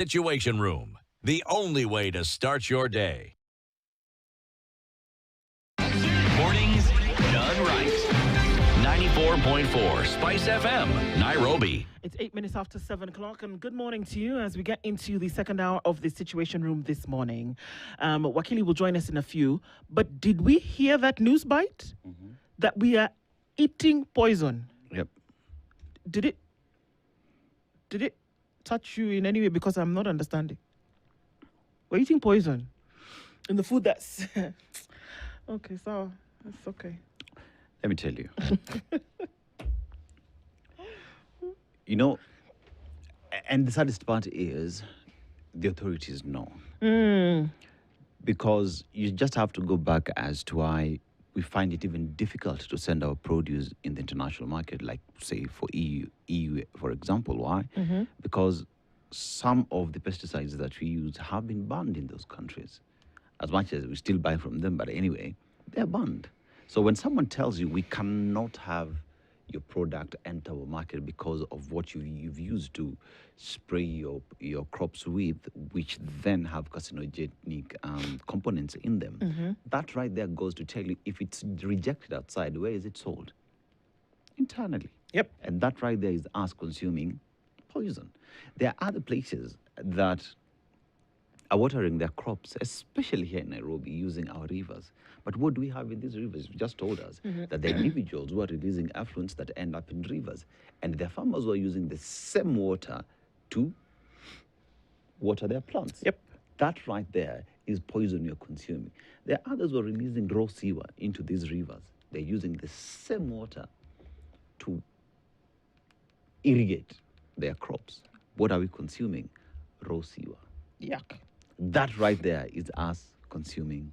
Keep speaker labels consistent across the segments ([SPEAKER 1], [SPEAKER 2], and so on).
[SPEAKER 1] Situation Room, the only way to start your day. Mornings done right. 94.4 Spice FM, Nairobi.
[SPEAKER 2] It's 8 minutes after 7 o'clock, and good morning to you as we get into the second hour of the Situation Room this morning. Wakili will join us in a few, but did we hear that news bite? That we are eating poison?
[SPEAKER 3] Yep.
[SPEAKER 2] Did it touch you in any way? Because I'm not understanding. We're eating poison in the food that's... Okay, so that's okay.
[SPEAKER 3] Let me tell you. You know, and the saddest part is the authorities know. Because you just have to go back as to why we find it even difficult to send our produce in the international market, like, say, for EU, for example. Why? Because some of the pesticides that we use have been banned in those countries. As much as we still buy from them, but anyway, they're banned. So when someone tells you we cannot have your product enter our market because of what you've used to spray your crops with, which then have carcinogenic components in them, that right there goes to tell you if it's rejected outside, where is it sold? Internally.
[SPEAKER 2] Yep.
[SPEAKER 3] And that right there is us consuming poison. There are other places that are watering their crops, especially here in Nairobi, using our rivers. But what do we have in these rivers? You just told us that there are individuals who are releasing effluents that end up in rivers. And there are farmers who are using the same water to water their plants.
[SPEAKER 2] Yep.
[SPEAKER 3] That right there is poison you're consuming. There are others who are releasing raw sewer into these rivers. They're using the same water to irrigate their crops. What are we consuming? Raw sewer.
[SPEAKER 2] Yuck.
[SPEAKER 3] That right there is us consuming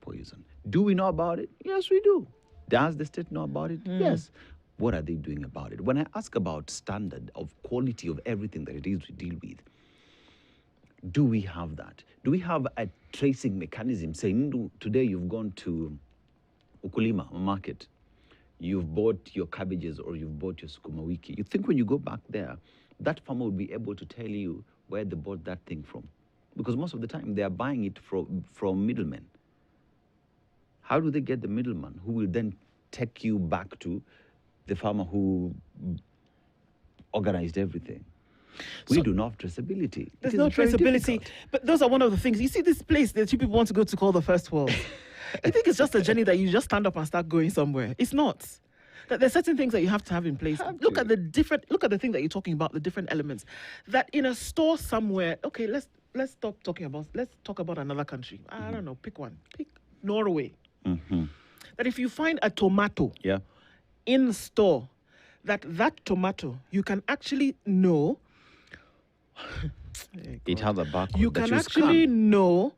[SPEAKER 3] poison. Do we know about it? Yes, we do. Does the state know about it? Yes. What are they doing about it? When I ask about standard of quality of everything that it is we deal with, do we have that? Do we have a tracing mechanism saying, today you've gone to Ukulima market, you've bought your cabbages or you've bought your sukuma wiki. You think when you go back there, that farmer will be able to tell you where they bought that thing from? Because most of the time they are buying it from middlemen. How do they get the middleman who will then take you back to the farmer who organized everything? We do not have traceability.
[SPEAKER 2] There's no traceability.
[SPEAKER 3] Difficult.
[SPEAKER 2] But those are one of the things. You see this place that you people want to go to call the first world. You think it's just a journey that you just stand up and start going somewhere. It's not. That there's certain things that you have to have in place. Look at the thing that you're talking about, the different elements. That in a store somewhere, okay, let's talk about another country. I don't know, pick one. Pick Norway. That if you find a tomato in the store, that tomato, you can actually know
[SPEAKER 3] it has a barcode.
[SPEAKER 2] You can actually know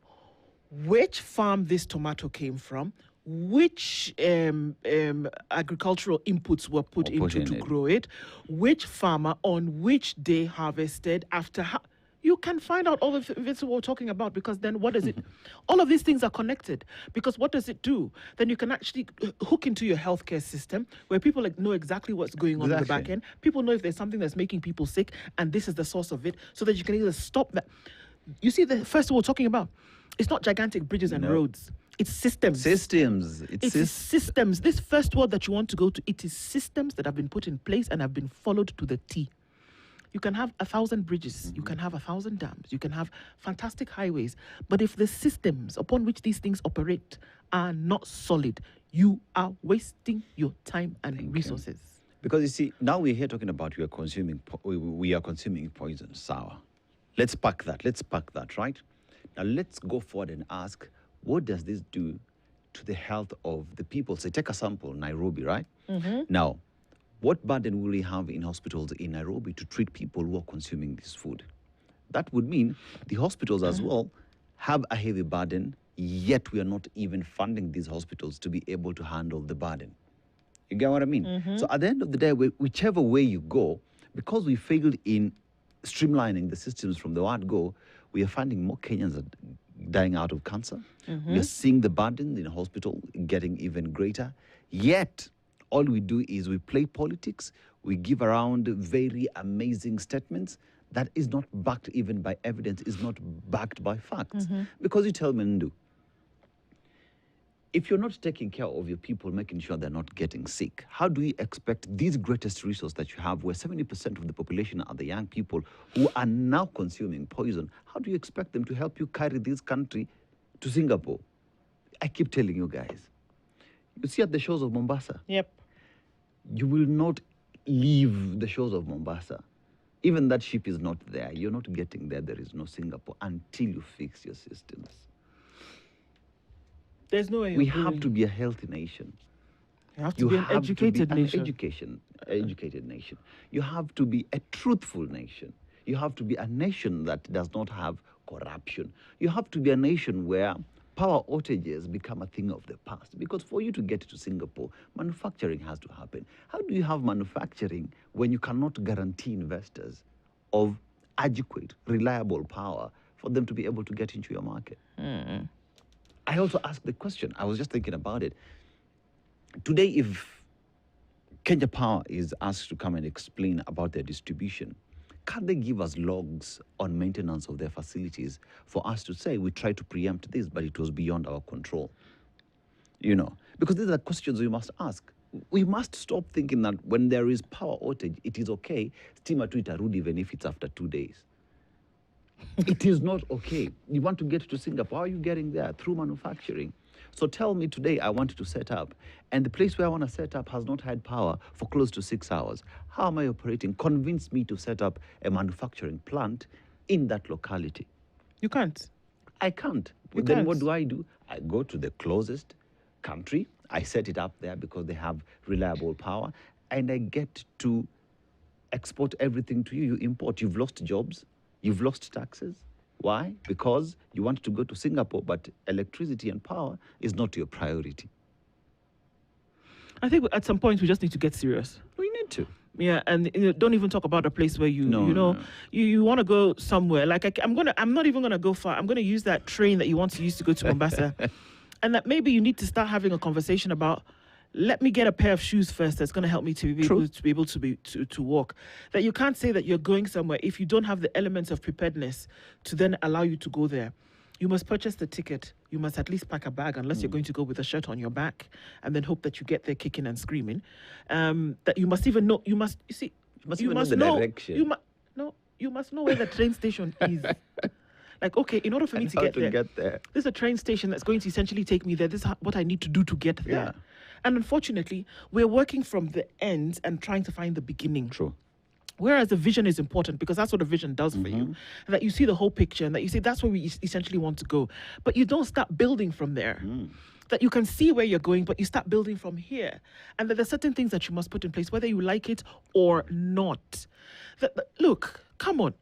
[SPEAKER 2] which farm this tomato came from, which agricultural inputs were put into to grow it, which farmer on which day harvested, after how. You can find out all of this we're talking about, because then what is it? All of these things are connected, because what does it do? Then you can actually hook into your healthcare system where people know exactly what's going on in the back end. People know if there's something that's making people sick and this is the source of it, so that you can either stop that. You see, the first we're talking about, it's not gigantic bridges and roads. It's systems. It's systems. This first word that you want to go to, it is systems that have been put in place and have been followed to the T. You can have 1,000 bridges, you can have 1,000 dams, you can have fantastic highways. But if the systems upon which these things operate are not solid, you are wasting your time and resources.
[SPEAKER 3] Because you see, now we're here talking about we are consuming poison, sour. Let's pack that, right? Now let's go forward and ask, what does this do to the health of the people? Say, take a sample, Nairobi, right? Now, what burden will we have in hospitals in Nairobi to treat people who are consuming this food? That would mean the hospitals as well have a heavy burden, yet we are not even funding these hospitals to be able to handle the burden. You get what I mean? So at the end of the day, whichever way you go, because we failed in streamlining the systems from the word go, we are finding more Kenyans are dying out of cancer. We are seeing the burden in hospital getting even greater. Yet, all we do is we play politics, we give around very amazing statements, that is not backed even by evidence, is not backed by facts. Because you tell me, Ndu, if you're not taking care of your people, making sure they're not getting sick, how do you expect these greatest resource that you have, where 70% of the population are the young people who are now consuming poison, how do you expect them to help you carry this country to Singapore? I keep telling you guys, you see at the shores of Mombasa,
[SPEAKER 2] Yep.
[SPEAKER 3] you will not leave the shores of Mombasa. Even that ship is not there. You're not getting there. There is no Singapore until you fix your systems.
[SPEAKER 2] There's no way.
[SPEAKER 3] We have to be a healthy nation.
[SPEAKER 2] You have to be an educated nation.
[SPEAKER 3] Educated nation. You have to be a truthful nation. You have to be a nation that does not have corruption. You have to be a nation where power outages become a thing of the past. Because for you to get to Singapore, manufacturing has to happen. How do you have manufacturing when you cannot guarantee investors of adequate, reliable power for them to be able to get into your market? I also asked the question, I was just thinking about it. Today, if Kenya Power is asked to come and explain about their distribution, can they give us logs on maintenance of their facilities for us to say we tried to preempt this, but it was beyond our control? You know, because these are questions we must ask. We must stop thinking that when there is power outage, it is okay, stima tu itarudi even if it's after 2 days. It is not okay. You want to get to Singapore, how are you getting there? Through manufacturing. So tell me today I want to set up, and the place where I want to set up has not had power for close to 6 hours. How am I operating? Convince me to set up a manufacturing plant in that locality.
[SPEAKER 2] You can't.
[SPEAKER 3] I can't.
[SPEAKER 2] You
[SPEAKER 3] Then
[SPEAKER 2] can't.
[SPEAKER 3] what do? I go to the closest country, I set it up there because they have reliable power, and I get to export everything to you. You import. You've lost jobs. You've lost taxes. Why? Because you want to go to Singapore, but electricity and power is not your priority.
[SPEAKER 2] I think at some point we just need to get serious.
[SPEAKER 3] We need to.
[SPEAKER 2] Yeah, and don't even talk about a place where you want to go somewhere. Like I'm not even gonna go far. I'm gonna use that train that you want to use to go to Mombasa, and that maybe you need to start having a conversation about. Let me get a pair of shoes first that's going to help me to be able to walk. That you can't say that you're going somewhere if you don't have the elements of preparedness to then allow you to go there. You must purchase the ticket. You must at least pack a bag, unless you're going to go with a shirt on your back, and then hope that you get there kicking and screaming. That you must even know. You must know the direction. You must know where the train station is. Like, okay, in order for me to get there, there's a train station that's going to essentially take me there. This is what I need to do to get there. Yeah. And unfortunately, we're working from the end and trying to find the beginning.
[SPEAKER 3] True.
[SPEAKER 2] Whereas the vision is important, because that's what a vision does for you. That you see the whole picture and that you say that's where we essentially want to go. But you don't start building from there. That you can see where you're going, but you start building from here. And that there's certain things that you must put in place, whether you like it or not. Look, come on.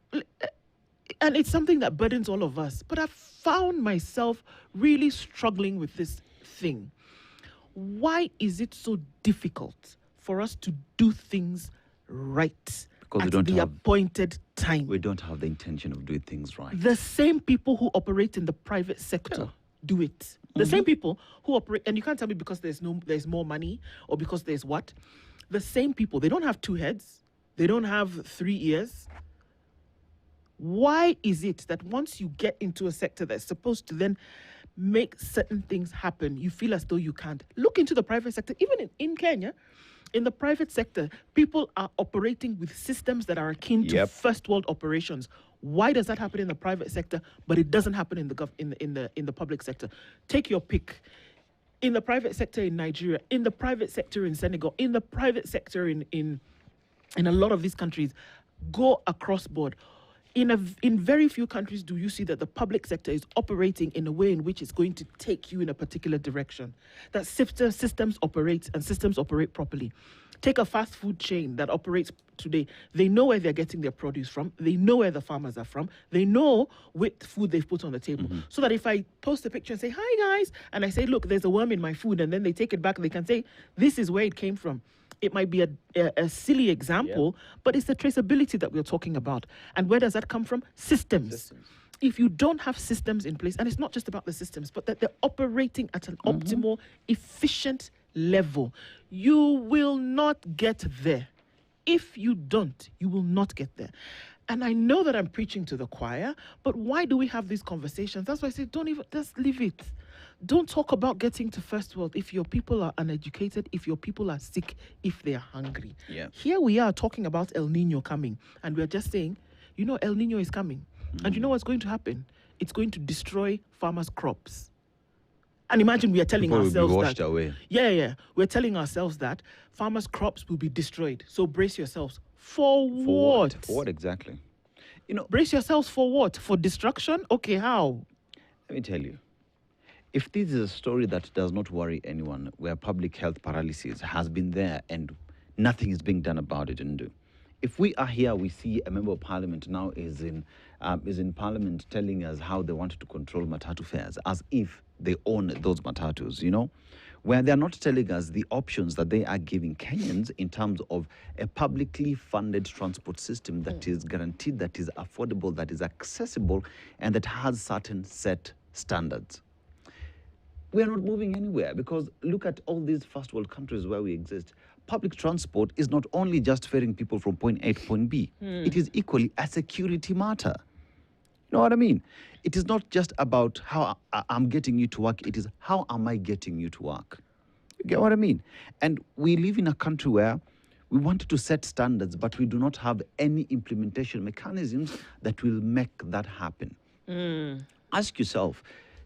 [SPEAKER 2] And it's something that burdens all of us. But I've found myself really struggling with this thing. Why is it so difficult for us to do things right at the appointed time?
[SPEAKER 3] We don't have the intention of doing things right.
[SPEAKER 2] The same people who operate in the private sector do it. The same people who operate, and you can't tell me because there's more money or because there's what. The same people, they don't have 2 heads. They don't have 3 ears. Why is it that once you get into a sector that's supposed to then make certain things happen, you feel as though you can't? Look into the private sector. Even in Kenya, in the private sector, people are operating with systems that are akin to first world operations. Why does that happen in the private sector, but it doesn't happen in the public sector? Take your pick. In the private sector in Nigeria, in the private sector in Senegal, in the private sector in a lot of these countries, go across board. In very few countries do you see that the public sector is operating in a way in which it's going to take you in a particular direction. That systems operate and systems operate properly. Take a fast food chain that operates today. They know where they're getting their produce from. They know where the farmers are from. They know what food they've put on the table. So that if I post a picture and say, hi guys, and I say, look, there's a worm in my food, and then they take it back and they can say, this is where it came from. It might be a silly example, but it's the traceability that we're talking about. And where does that come from? Systems. If you don't have systems in place, and it's not just about the systems, but that they're operating at an optimal, efficient level, you will not get there. If you don't, you will not get there. And I know that I'm preaching to the choir, but why do we have these conversations? That's why I say, don't even, just leave it. Don't talk about getting to first world if your people are uneducated, if your people are sick, if they are hungry.
[SPEAKER 3] Yeah.
[SPEAKER 2] Here we are talking about El Nino coming, and we're just saying, you know, El Nino is coming. And you know what's going to happen? It's going to destroy farmers' crops. And imagine we are telling
[SPEAKER 3] People will be
[SPEAKER 2] ourselves
[SPEAKER 3] washed
[SPEAKER 2] that.
[SPEAKER 3] away.
[SPEAKER 2] Yeah. We're telling ourselves that farmers' crops will be destroyed. So brace yourselves. For what?
[SPEAKER 3] For what exactly? You know,
[SPEAKER 2] Brace yourselves for what? For destruction? Okay, how?
[SPEAKER 3] let me tell you. If this is a story that does not worry anyone, where public health paralysis has been there and nothing is being done about it, and if we are here, we see a member of parliament now is in parliament telling us how they want to control Matatu fares, as if they own those Matatus, you know, where they're not telling us the options that they are giving Kenyans in terms of a publicly funded transport system that is guaranteed, that is affordable, that is accessible, and that has certain set standards. We are not moving anywhere, because look at all these first world countries where we exist. Public transport is not only just ferrying people from point A to point B. It is equally a security matter. You know what I mean? It is not just about how I'm getting you to work. It is how am I getting you to work? You get what I mean? And we live in a country where we wanted to set standards, but we do not have any implementation mechanisms that will make that happen. Ask yourself,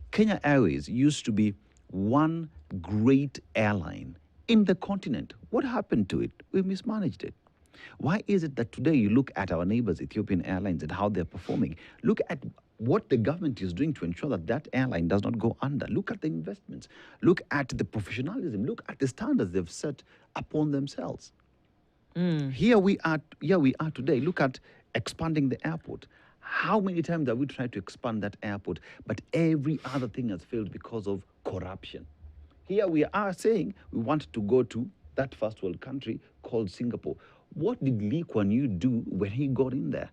[SPEAKER 3] Kenya Airways used to be one great airline in the continent. What happened to it? We mismanaged it. Why is it that today you look at our neighbors, Ethiopian Airlines, and how they're performing? Look at what the government is doing to ensure that that airline does not go under. Look at the investments. Look at the professionalism. Look at the standards they've set upon themselves. Here we are today. Look at expanding the airport. How many times have we tried to expand that airport, but every other thing has failed because of corruption? Here we are saying we want to go to that first world country called Singapore. What did Lee Kuan Yew do when he got in there?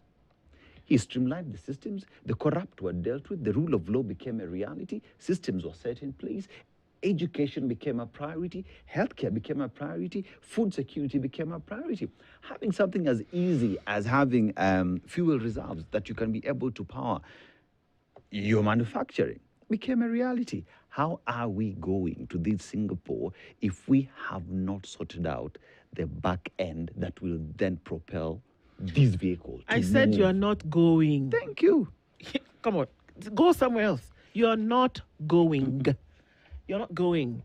[SPEAKER 3] He streamlined the systems, the corrupt were dealt with, the rule of law became a reality, systems were set in place, education became a priority, healthcare became a priority, food security became a priority. Having something as easy as having fuel reserves that you can be able to power your manufacturing became a reality. How are we going to this Singapore if we have not sorted out the back end that will then propel this vehicle to
[SPEAKER 2] I said
[SPEAKER 3] move?
[SPEAKER 2] you're not going.
[SPEAKER 3] Thank you.
[SPEAKER 2] Come on. Go somewhere else. You're not going. You're not going.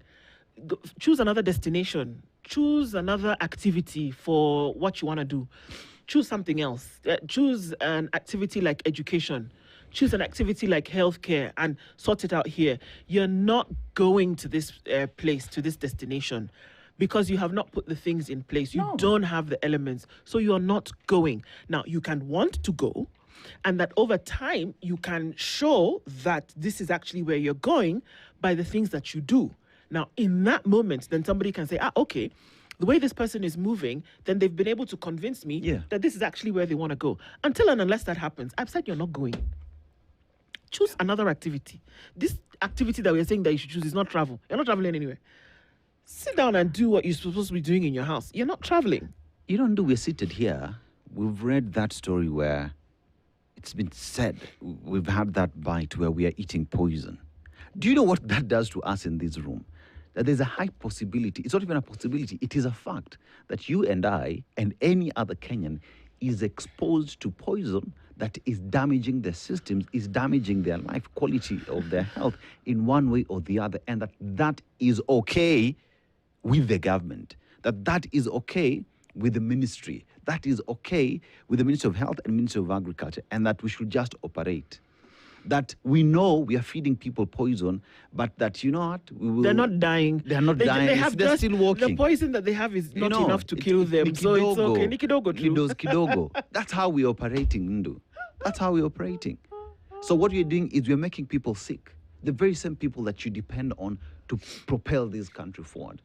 [SPEAKER 2] Choose another destination. Choose another activity for what you want to do. Choose something else. Choose an activity like education. Choose an activity like healthcare and sort it out here. You're not going to this place, to this destination, because you have not put the things in place. You don't have the elements. So you're not going. Now, you can want to go, and that over time, you can show that this is actually where you're going by the things that you do. Now, in that moment, then somebody can say, okay, the way this person is moving, then they've been able to convince me that this is actually where they want to go. Until and unless that happens, I've said you're not going. Choose another activity. This activity that we're saying that you should choose is not travel. You're not traveling anywhere. Sit down and do what you're supposed to be doing in your house. You're not traveling.
[SPEAKER 3] You don't know, we're seated here. We've read that story where it's been said, we've had that bite where we are eating poison. Do you know what that does to us in this room? That there's a high possibility, it's not even a possibility, it is a fact that you and I and any other Kenyan is exposed to poison that is damaging their systems, is damaging their life quality of their health in one way or the other, and that is okay with the government, that is okay with the ministry, that is okay with the Ministry of Health and Ministry of Agriculture, and that we should just operate. That we know we are feeding people poison, but that, you know what,
[SPEAKER 2] they're not dying.
[SPEAKER 3] They're not dying. They're still walking.
[SPEAKER 2] The poison that they have is not enough to kill them. So it's okay. Nikidogo true.
[SPEAKER 3] Kidogo. That's how we're operating, Ndu. That's how we're operating. So what we're doing is we're making people sick. The very same people that you depend on to propel this country forward.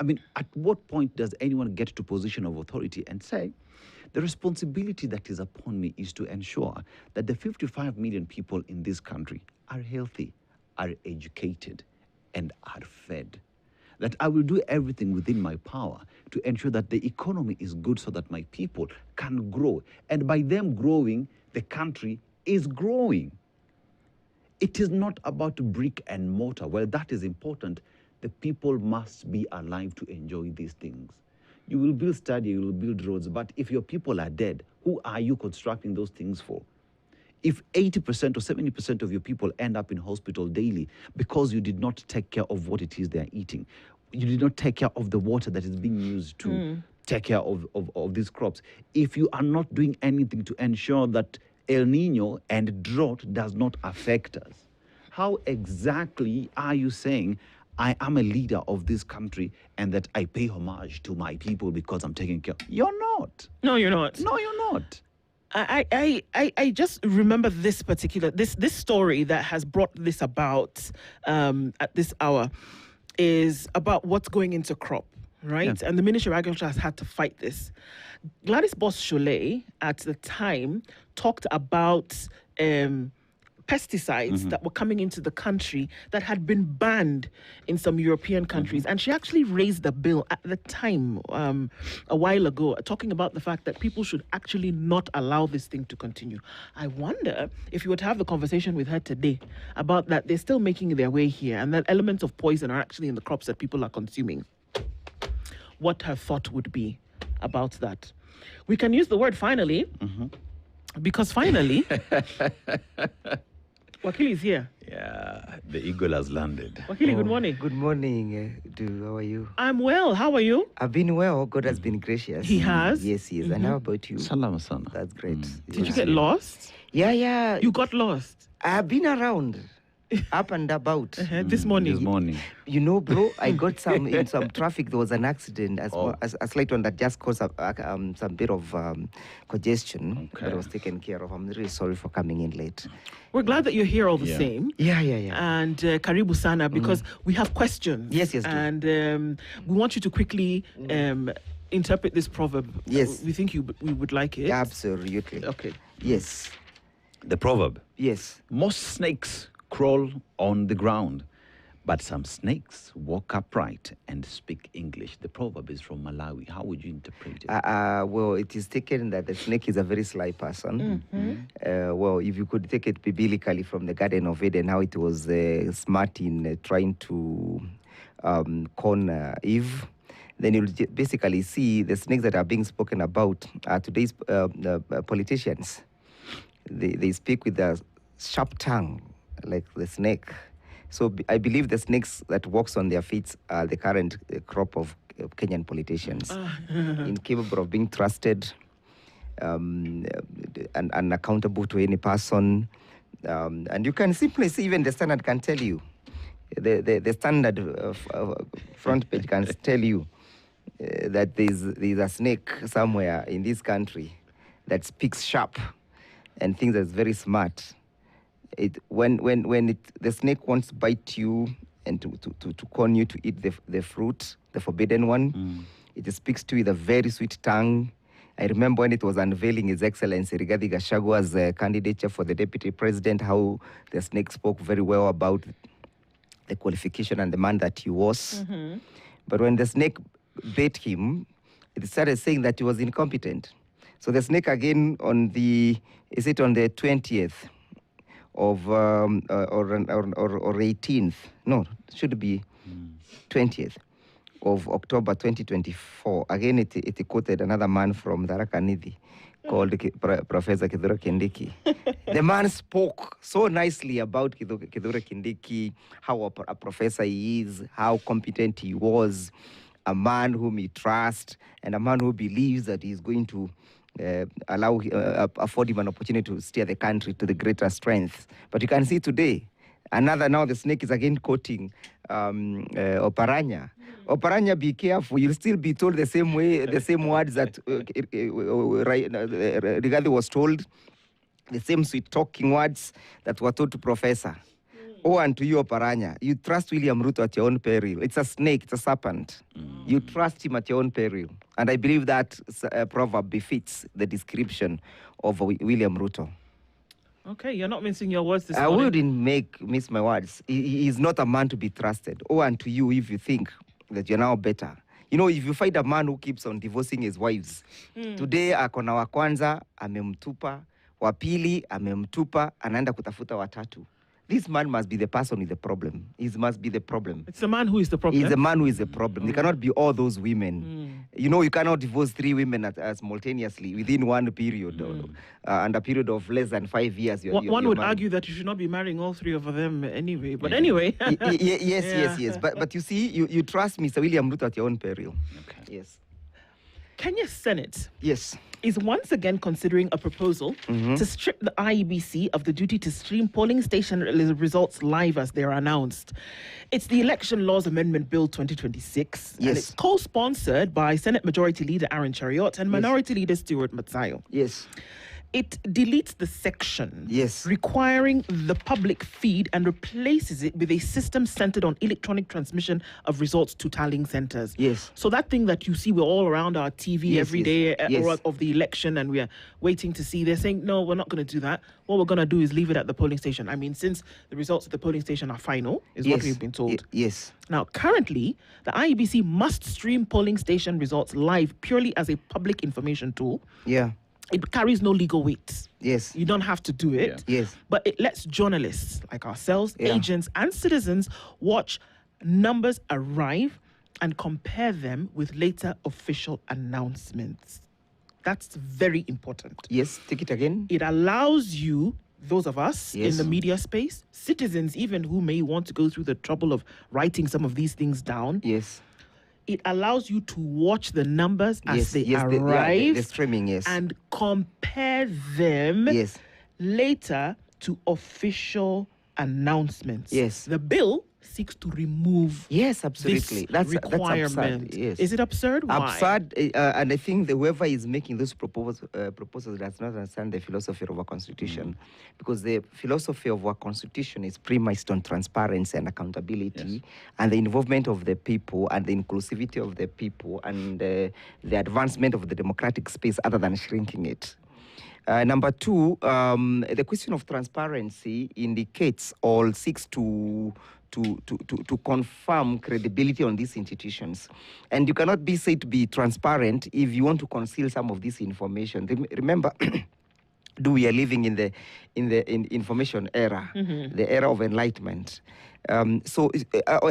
[SPEAKER 3] I mean, at what point does anyone get to position of authority and say, the responsibility that is upon me is to ensure that the 55 million people in this country are healthy, are educated, and are fed. that I will do everything within my power to ensure that the economy is good so that my people can grow. And by them growing, the country is growing. It is not about brick and mortar. Well, that is important. The people must be alive to enjoy these things. You will build stadiums, you will build roads, but if your people are dead, who are you constructing those things for? If 80% or 70% of your people end up in hospital daily because you did not take care of what it is they are eating, you did not take care of the water that is being used to take care of these crops, if you are not doing anything to ensure that El Nino and drought does not affect us, how exactly are you saying I am a leader of this country and that I pay homage to my people because I'm taking care? You're not.
[SPEAKER 2] No, you're not.
[SPEAKER 3] No, you're not.
[SPEAKER 2] I just remember this particular this story that has brought this about at this hour is about what's going into crop, right? Yeah. And the Ministry of Agriculture has had to fight this. Gladys Boss-Cholet at the time talked about pesticides that were coming into the country that had been banned in some European countries. And she actually raised the bill at the time, a while ago, talking about the fact that people should actually not allow this thing to continue. I wonder if you were to have the conversation with her today about that, they're still making their way here and that elements of poison are actually in the crops that people are consuming, what her thought would be about that. We can use the word finally, because finally, Wakili is here.
[SPEAKER 3] Yeah, the eagle has landed.
[SPEAKER 2] Wakili, good morning.
[SPEAKER 4] Good morning, how are you?
[SPEAKER 2] I'm well. How are you?
[SPEAKER 4] I've been well. God has been gracious.
[SPEAKER 2] He has?
[SPEAKER 4] Yes, yes. And how about you?
[SPEAKER 3] Salam sana.
[SPEAKER 4] That's great.
[SPEAKER 2] Did you get lost?
[SPEAKER 4] Yeah.
[SPEAKER 2] You got lost?
[SPEAKER 4] I've been around, up and about.
[SPEAKER 2] This morning?
[SPEAKER 3] This morning.
[SPEAKER 4] You know, bro, I got in some traffic. There was an accident, a slight one that just caused some bit of congestion.
[SPEAKER 3] Okay.
[SPEAKER 4] But I was taken care of. I'm really sorry for coming in late.
[SPEAKER 2] We're glad that you're here all the same.
[SPEAKER 4] Yeah.
[SPEAKER 2] And Karibu Sana, because we have questions.
[SPEAKER 4] Yes.
[SPEAKER 2] And we want you to quickly interpret this proverb.
[SPEAKER 4] Yes.
[SPEAKER 2] We think we would like it.
[SPEAKER 4] Absolutely.
[SPEAKER 2] Okay.
[SPEAKER 4] Yes.
[SPEAKER 3] The proverb.
[SPEAKER 4] Yes.
[SPEAKER 3] Most snakes crawl on the ground, but some snakes walk upright and speak English. The proverb is from Malawi. How would you interpret it?
[SPEAKER 4] Well, it is taken that the snake is a very sly person. Well, if you could take it biblically from the Garden of Eden, how it was smart in trying to con Eve, then you'll basically see the snakes that are being spoken about are today's politicians. They speak with a sharp tongue, like the snake. So I believe the snakes that walks on their feet are the current crop of Kenyan politicians, incapable of being trusted and accountable to any person. And you can simply see, even the Standard can tell you, the Standard front page can tell you that there's a snake somewhere in this country that speaks sharp and thinks that's very smart. When the snake wants to bite you and to con you to eat the fruit, the forbidden one, it speaks to you with a very sweet tongue. I remember when it was unveiling His Excellency Rigathi Gachagua's candidature for the deputy president, how the snake spoke very well about the qualification and the man that he was. But when the snake bit him, it started saying that he was incompetent. So the snake again on the 20th of or 18th? No, it should be 20th of October 2024. Again, it quoted another man from Tharaka Nithi called Professor Kithure Kindiki. The man spoke so nicely about Kithure Kindiki, how a professor he is, how competent he was, a man whom he trusts, and a man who believes that he's going to afford him an opportunity to steer the country to the greater strength. But you can see today, now the snake is again quoting Oparanya. Oparanya, be careful. You'll still be told the same way, the same words that Rigathi was told, the same sweet-talking words that were told to Professor. Oh, and to you, Oparanya, you trust William Ruto at your own peril. It's a snake, it's a serpent. You trust him at your own peril. And I believe that proverb befits the description of William Ruto.
[SPEAKER 2] Okay, you're not mincing your words this
[SPEAKER 4] morning. I wouldn't
[SPEAKER 2] miss
[SPEAKER 4] my words. He is not a man to be trusted. Oh, and to you, if you think that you're now better. You know, if you find a man who keeps on divorcing his wives, today akona wa kwanza amemtupa, wa pili amemtupa, anaenda kutafuta watatu. This man must be the person with the problem. He must be the problem.
[SPEAKER 2] It's the man who is the problem.
[SPEAKER 4] He's the man who is the problem. They cannot be all those women. You know, you cannot divorce 3 women simultaneously within one period. And a period of less than 5 years.
[SPEAKER 2] One would argue that you should not be marrying all 3 of them anyway. But anyway.
[SPEAKER 4] Yes. But you see, you trust Mr. William Ruto at your own peril. Okay. Yes.
[SPEAKER 2] Kenya's Senate.
[SPEAKER 4] Yes.
[SPEAKER 2] Is once again considering a proposal to strip the IEBC of the duty to stream polling station results live as they are announced. It's the Election Laws Amendment Bill 2026.
[SPEAKER 4] Yes.
[SPEAKER 2] And it's co-sponsored by Senate Majority Leader Aaron Chariot and Minority Leader Stuart Matsayo.
[SPEAKER 4] Yes.
[SPEAKER 2] It deletes the section
[SPEAKER 4] Yes.
[SPEAKER 2] requiring the public feed and replaces it with a system centered on electronic transmission of results to tallying centers.
[SPEAKER 4] Yes.
[SPEAKER 2] So that thing that you see, we're all around our TV every day of the election and we are waiting to see, they're saying, no, we're not going to do that. What we're going to do is leave it at the polling station. I mean, since the results at the polling station are final, is what we've been told.
[SPEAKER 4] Yes.
[SPEAKER 2] Now, currently, the IEBC must stream polling station results live purely as a public information tool.
[SPEAKER 4] Yeah.
[SPEAKER 2] It carries no legal weight.
[SPEAKER 4] Yes.
[SPEAKER 2] You don't have to do it.
[SPEAKER 4] Yeah. Yes.
[SPEAKER 2] But it lets journalists like ourselves, agents, and citizens watch numbers arrive and compare them with later official announcements. That's very important.
[SPEAKER 4] Yes. Take it again.
[SPEAKER 2] It allows you, those of us in the media space, citizens even who may want to go through the trouble of writing some of these things down.
[SPEAKER 4] Yes.
[SPEAKER 2] It allows you to watch the numbers as they arrive,
[SPEAKER 4] the streaming,
[SPEAKER 2] and compare them later to official announcements.
[SPEAKER 4] Yes.
[SPEAKER 2] The bill seeks to remove
[SPEAKER 4] absolutely.
[SPEAKER 2] That's requirement.
[SPEAKER 4] That's absurd. Yes.
[SPEAKER 2] Is it absurd? Why?
[SPEAKER 4] Absurd, and I think that whoever is making those proposals does not understand the philosophy of our constitution, because the philosophy of our constitution is premised on transparency and accountability, and the involvement of the people and the inclusivity of the people and the advancement of the democratic space, other than shrinking it. Number 2, the question of transparency indicates or seeks to confirm credibility on these institutions. And you cannot be said to be transparent if you want to conceal some of this information. Remember, we are living in the information era, the era of enlightenment. So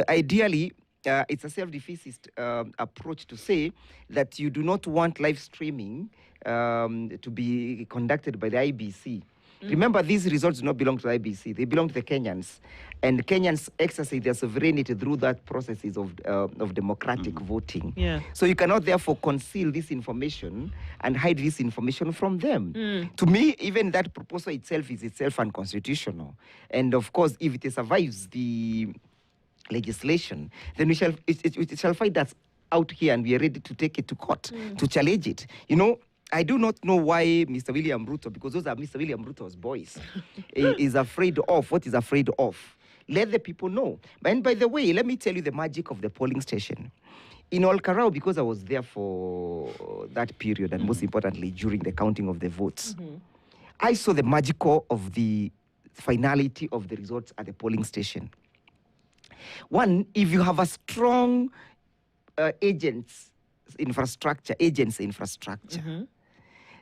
[SPEAKER 4] ideally, it's a self-defeatist approach to say that you do not want live streaming to be conducted by the IBC. Remember, these results do not belong to the IBC. They belong to the Kenyans. And Kenyans exercise their sovereignty through that processes of democratic voting.
[SPEAKER 2] Yeah.
[SPEAKER 4] So you cannot therefore conceal this information and hide this information from them. To me, even that proposal itself is unconstitutional. And of course, if it survives the legislation, then it shall find us out here and we are ready to take it to court, to challenge it. You know, I do not know why Mr. William Ruto, because those are Mr. William Ruto's boys, is afraid of what is afraid of. Let the people know. And by the way, let me tell you the magic of the polling station. In Olkarau, because I was there for that period, and most importantly, during the counting of the votes, I saw the magical of the finality of the results at the polling station. One, if you have a strong agency infrastructure.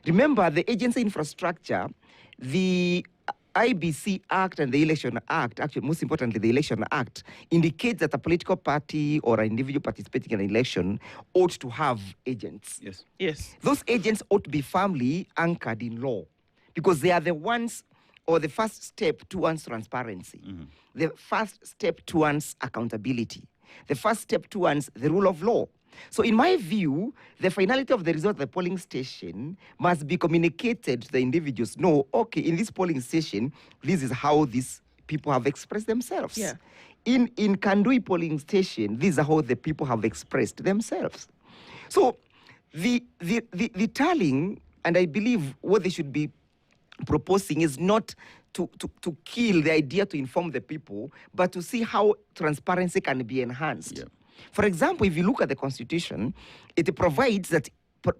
[SPEAKER 4] Remember, the agency infrastructure, the IBC Act and the Election Act, actually most importantly the Election Act, indicates that a political party or an individual participating in an election ought to have agents.
[SPEAKER 2] Yes.
[SPEAKER 4] Those agents ought to be firmly anchored in law, because they are the ones, or the first step towards transparency, the first step towards accountability, the first step towards the rule of law. So in my view, the finality of the result of the polling station must be communicated to the individuals. No, okay, in this polling station, this is how these people have expressed themselves.
[SPEAKER 2] Yeah.
[SPEAKER 4] In Kandui polling station, this is how the people have expressed themselves. So the tallying, and I believe what they should be proposing is not to kill the idea to inform the people, but to see how transparency can be enhanced. For example, if you look at the Constitution, it provides that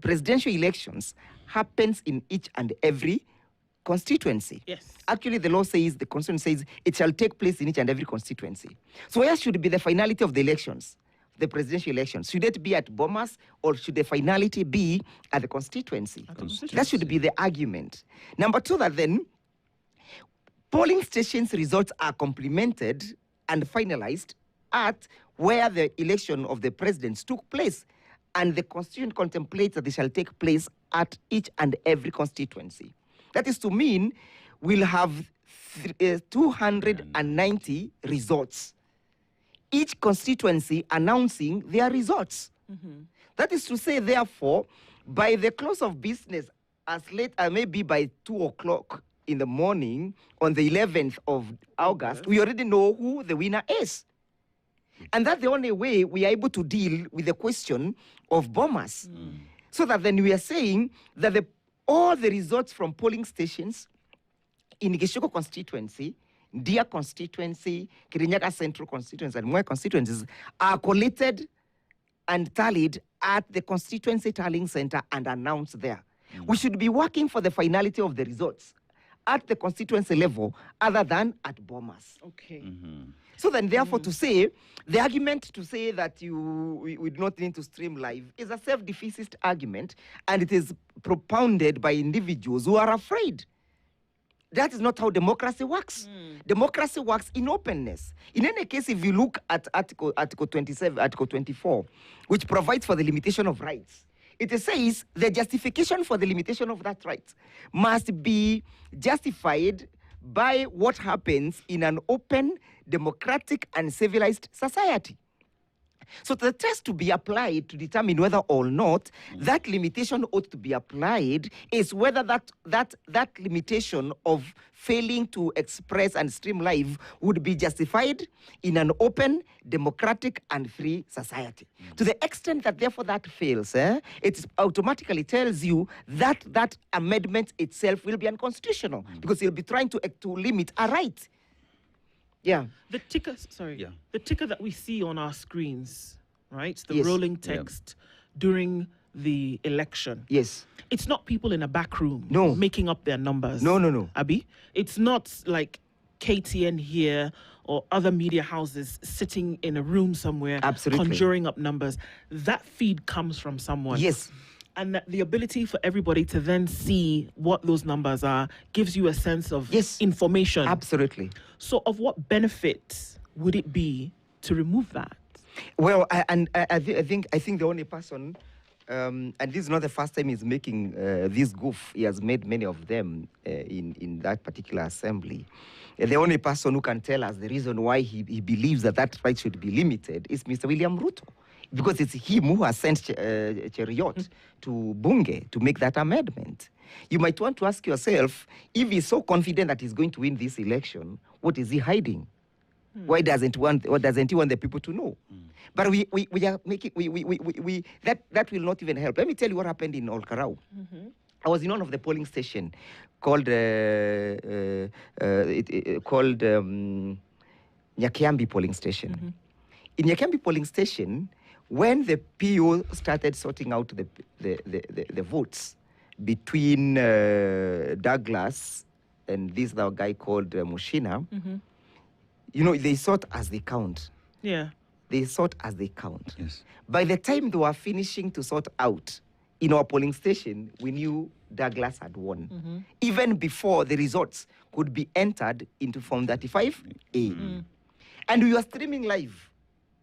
[SPEAKER 4] presidential elections happens in each and every constituency.
[SPEAKER 2] Yes.
[SPEAKER 4] Actually, the law says, the Constitution says, it shall take place in each and every constituency. So where should be the finality of the elections? the presidential elections? Should it be at Bomas or should the finality be at the constituency? That should be the argument. Number two, that then polling stations results are complemented and finalized at where the election of the presidents took place. And the constitution contemplates that they shall take place at each and every constituency. That is to mean we'll have 290 results. Each constituency announcing their results. That is to say, therefore, by the close of business, as late as maybe by 2 o'clock in the morning on the 11th of August, we already know who the winner is. And that's the only way we are able to deal with the question of Bomas. So that then we are saying that all the results from polling stations in Gishoko constituency, Dia constituency, Kirinyaga Central constituency, and Moi constituencies are collated and tallied at the constituency tallying center and announced there. We should be working for the finality of the results at the constituency level other than at Bomas.
[SPEAKER 2] Okay.
[SPEAKER 4] So then, therefore, to say, the argument to say that we do not need to stream live is a self-defeatist argument, and it is propounded by individuals who are afraid. That is not how democracy works. Democracy works in openness. In any case, if you look at Article 27, Article 24, which provides for the limitation of rights, it says the justification for the limitation of that right must be justified by what happens in an open, democratic, and civilized society. So the test to be applied to determine whether or not that limitation ought to be applied is whether that limitation of failing to express and stream live would be justified in an open, democratic, and free society. To the extent that therefore that fails, it automatically tells you that that amendment itself will be unconstitutional because you'll be trying to limit a right. Yeah.
[SPEAKER 2] The ticker, the ticker that we see on our screens, right? The
[SPEAKER 4] Yes.
[SPEAKER 2] rolling text during the election.
[SPEAKER 4] Yes.
[SPEAKER 2] It's not people in a back room
[SPEAKER 4] No.
[SPEAKER 2] making up their numbers.
[SPEAKER 4] No.
[SPEAKER 2] Abby, it's not like KTN here or other media houses sitting in a room somewhere
[SPEAKER 4] Absolutely.
[SPEAKER 2] conjuring up numbers. That feed comes from someone.
[SPEAKER 4] Yes.
[SPEAKER 2] And that the ability for everybody to then see what those numbers are gives you a sense of information.
[SPEAKER 4] Absolutely.
[SPEAKER 2] So of what benefit would it be to remove that?
[SPEAKER 4] Well, I think the only person, and this is not the first time he's making this goof. He has made many of them in that particular assembly. The only person who can tell us the reason why he believes that right should be limited is Mr. William Ruto. Because it's him who has sent Cheriot to Bunge to make that amendment. You might want to ask yourself, if he's so confident that he's going to win this election, what is he hiding? Why doesn't he want the people to know? But we are making that will not even help. Let me tell you what happened in Olkarau. I was in one of the polling station called Nyakiambi polling station. In Nyakiambi polling station, when the PO started sorting out the votes between Douglas and this other guy called Mushina, they sort as they count.
[SPEAKER 2] Yeah.
[SPEAKER 4] They sort as they count.
[SPEAKER 3] Yes.
[SPEAKER 4] By the time they were finishing to sort out in our polling station, we knew Douglas had won. Even before the results could be entered into Form 35A. And we were streaming live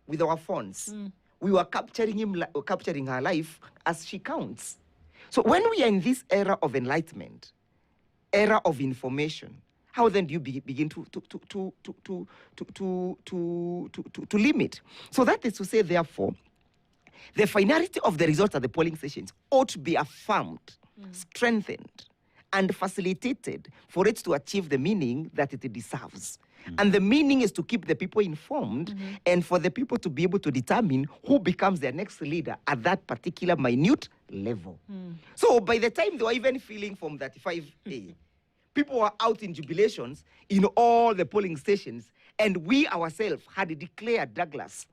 [SPEAKER 4] with our phones. We were capturing her life as she counts. So when we are in this era of enlightenment, era of information, how then do you begin to limit? So that is to say, therefore, the finality of the results at the polling stations ought to be affirmed, strengthened, and facilitated for it to achieve the meaning that it deserves. And the meaning is to keep the people informed and for the people to be able to determine who becomes their next leader at that particular minute level. So by the time they were even feeling Form 35A, people were out in jubilations in all the polling stations, and we ourselves had declared Douglas.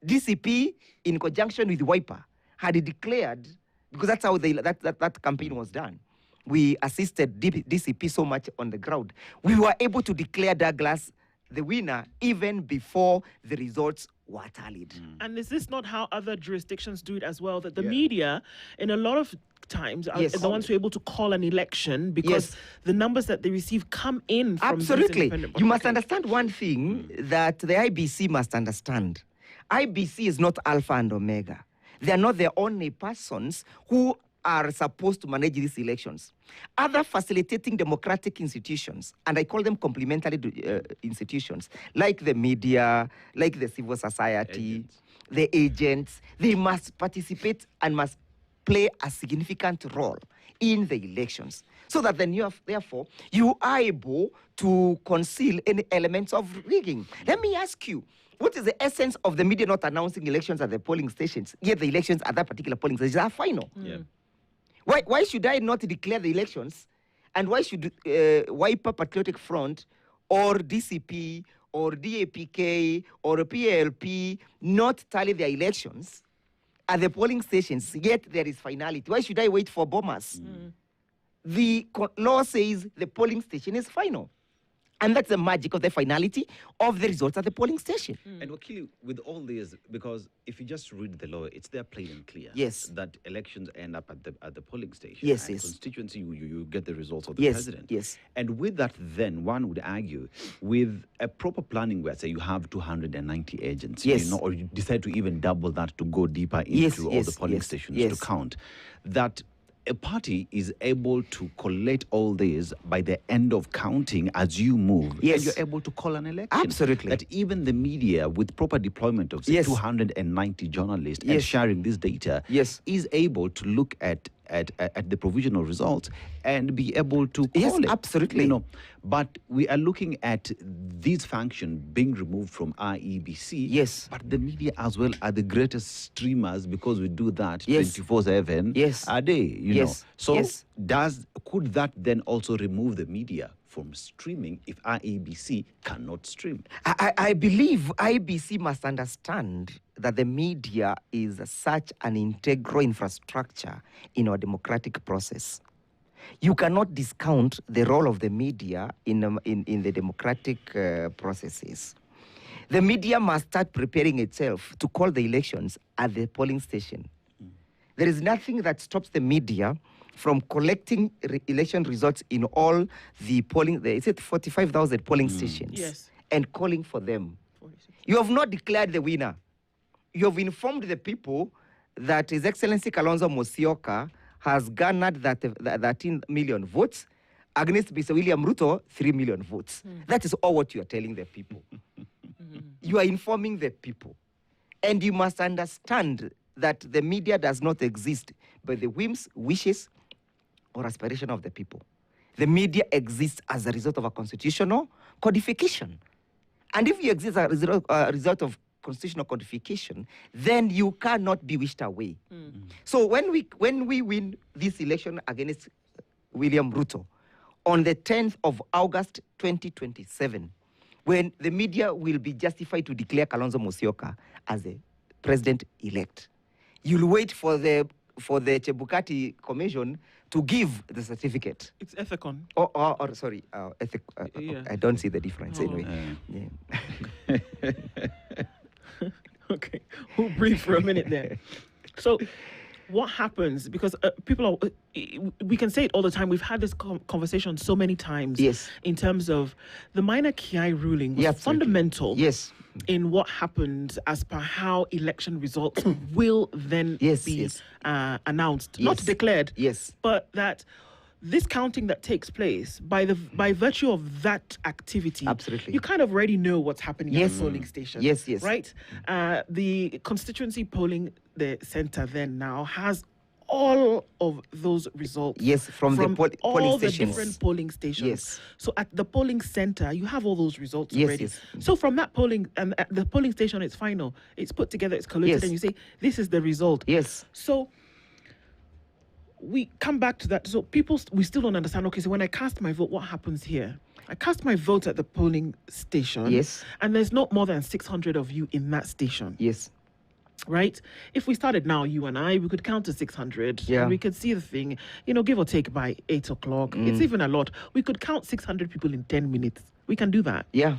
[SPEAKER 4] DCP, in conjunction with Wiper, had declared, because that's how that campaign was done. We assisted DCP so much on the ground. We were able to declare Douglas the winner even before the results were tallied.
[SPEAKER 2] And is this not how other jurisdictions do it as well? That the media, in a lot of times, are
[SPEAKER 4] Yes.
[SPEAKER 2] the ones who are able to call an election because
[SPEAKER 4] Yes.
[SPEAKER 2] the numbers that they receive come in from these
[SPEAKER 4] Absolutely.
[SPEAKER 2] independent
[SPEAKER 4] You must
[SPEAKER 2] bodies.
[SPEAKER 4] understand one thing that the IBC must understand. IBC is not Alpha and Omega. They are not the only persons who are supposed to manage these elections. Other facilitating democratic institutions, and I call them complementary institutions, like the media, like the civil society, the agents, they must participate and must play a significant role in the elections, so that then therefore you are able to conceal any elements of rigging. Let me ask you, what is the essence of the media not announcing elections at the polling stations, yet the elections at that particular polling station are final?
[SPEAKER 3] Yeah.
[SPEAKER 4] Why should I not declare the elections? And why should Wiper Patriotic Front or DCP or DAPK or PALP not tally their elections at the polling stations, yet there is finality? Why should I wait for bombers? The law says the polling station is final. And that's the magic of the finality of the results at the polling station.
[SPEAKER 3] And Wakili, with all this, because if you just read the law, it's there plain and clear.
[SPEAKER 4] Yes.
[SPEAKER 3] That elections end up at the polling station.
[SPEAKER 4] Yes,
[SPEAKER 3] and
[SPEAKER 4] yes.
[SPEAKER 3] Constituency, you get the results of the
[SPEAKER 4] Yes,
[SPEAKER 3] president.
[SPEAKER 4] yes.
[SPEAKER 3] And with that, then one would argue, with a proper planning where, say, you have 290 agents,
[SPEAKER 4] Yes.
[SPEAKER 3] or you decide to even double that to go deeper into
[SPEAKER 4] Yes,
[SPEAKER 3] all
[SPEAKER 4] yes,
[SPEAKER 3] the polling
[SPEAKER 4] yes,
[SPEAKER 3] stations
[SPEAKER 4] yes.
[SPEAKER 3] to count, that a party is able to collate all this by the end of counting as you move.
[SPEAKER 4] Yes.
[SPEAKER 3] And you're able to call an election.
[SPEAKER 4] Absolutely.
[SPEAKER 3] That even the media, with proper deployment of say,
[SPEAKER 4] Yes.
[SPEAKER 3] 290 journalists and
[SPEAKER 4] Yes.
[SPEAKER 3] sharing this data,
[SPEAKER 4] Yes.
[SPEAKER 3] is able to look at the provisional results and be able to call
[SPEAKER 4] Yes,
[SPEAKER 3] it.
[SPEAKER 4] absolutely.
[SPEAKER 3] But we are looking at this function being removed from IEBC.
[SPEAKER 4] Yes.
[SPEAKER 3] But the media as well are the greatest streamers because we do that
[SPEAKER 4] Yes.
[SPEAKER 3] 24/7
[SPEAKER 4] Yes.
[SPEAKER 3] a day. You
[SPEAKER 4] Yes.
[SPEAKER 3] know. So
[SPEAKER 4] Yes.
[SPEAKER 3] could that then also remove the media from streaming if IEBC cannot stream?
[SPEAKER 4] I believe IBC must understand that the media is such an integral infrastructure in our democratic process. You cannot discount the role of the media in the democratic processes. The media must start preparing itself to call the elections at the polling station. There is nothing that stops the media from collecting election results in all the polling, is it 45,000 polling stations?
[SPEAKER 2] Yes.
[SPEAKER 4] And calling for them. You have not declared the winner. You have informed the people that His Excellency Kalonzo Musyoka has garnered 13 million votes against Mr. William Ruto, 3 million votes. That is all what you are telling the people. You are informing the people. And you must understand that the media does not exist by the whims, wishes, or aspiration of the people. The media exists as a result of a constitutional codification. And if you exist as a result of constitutional codification, then you cannot be wished away. So when we win this election against William Ruto on the 10th of August 2027, when the media will be justified to declare Kalonzo Musyoka as the president-elect, you'll wait for the Chebukati Commission to give the certificate.
[SPEAKER 2] It's Ethicon.
[SPEAKER 4] Or sorry,
[SPEAKER 2] Yeah.
[SPEAKER 4] I don't see the difference
[SPEAKER 2] Oh.
[SPEAKER 4] anyway. Yeah.
[SPEAKER 2] Okay, we'll breathe for a minute there. So, what happens? Because people are, we can say it all the time. We've had this conversation so many times.
[SPEAKER 4] Yes.
[SPEAKER 2] In terms of the minor Kiai ruling was
[SPEAKER 4] Yeah, absolutely.
[SPEAKER 2] fundamental.
[SPEAKER 4] Yes.
[SPEAKER 2] In what happened as per how election results will then
[SPEAKER 4] Yes,
[SPEAKER 2] be
[SPEAKER 4] yes.
[SPEAKER 2] Announced, not
[SPEAKER 4] Yes.
[SPEAKER 2] declared.
[SPEAKER 4] Yes.
[SPEAKER 2] But that this counting that takes place by virtue of that activity,
[SPEAKER 4] Absolutely.
[SPEAKER 2] you kind of already know what's happening
[SPEAKER 4] Yes.
[SPEAKER 2] at the polling station.
[SPEAKER 4] Yes, yes.
[SPEAKER 2] Right? The constituency polling the center then now has all of those results.
[SPEAKER 4] Yes, from the
[SPEAKER 2] all
[SPEAKER 4] polling
[SPEAKER 2] the
[SPEAKER 4] stations.
[SPEAKER 2] different polling stations.
[SPEAKER 4] Yes.
[SPEAKER 2] So at the polling center, you have all those results
[SPEAKER 4] Yes,
[SPEAKER 2] already.
[SPEAKER 4] yes.
[SPEAKER 2] So from that polling, and at the polling station, it's final. It's put together, it's collated,
[SPEAKER 4] Yes.
[SPEAKER 2] and you say, this is the result.
[SPEAKER 4] Yes.
[SPEAKER 2] So we come back to that. So we still don't understand, okay, so when I cast my vote, what happens here? I cast my vote at the polling station.
[SPEAKER 4] Yes.
[SPEAKER 2] And there's not more than 600 of you in that station.
[SPEAKER 4] Yes.
[SPEAKER 2] Right? If we started now, you and I, we could count to 600.
[SPEAKER 4] Yeah.
[SPEAKER 2] And we could see the thing, give or take by 8 o'clock. It's even a lot. We could count 600 people in 10 minutes. We can do that.
[SPEAKER 4] Yeah.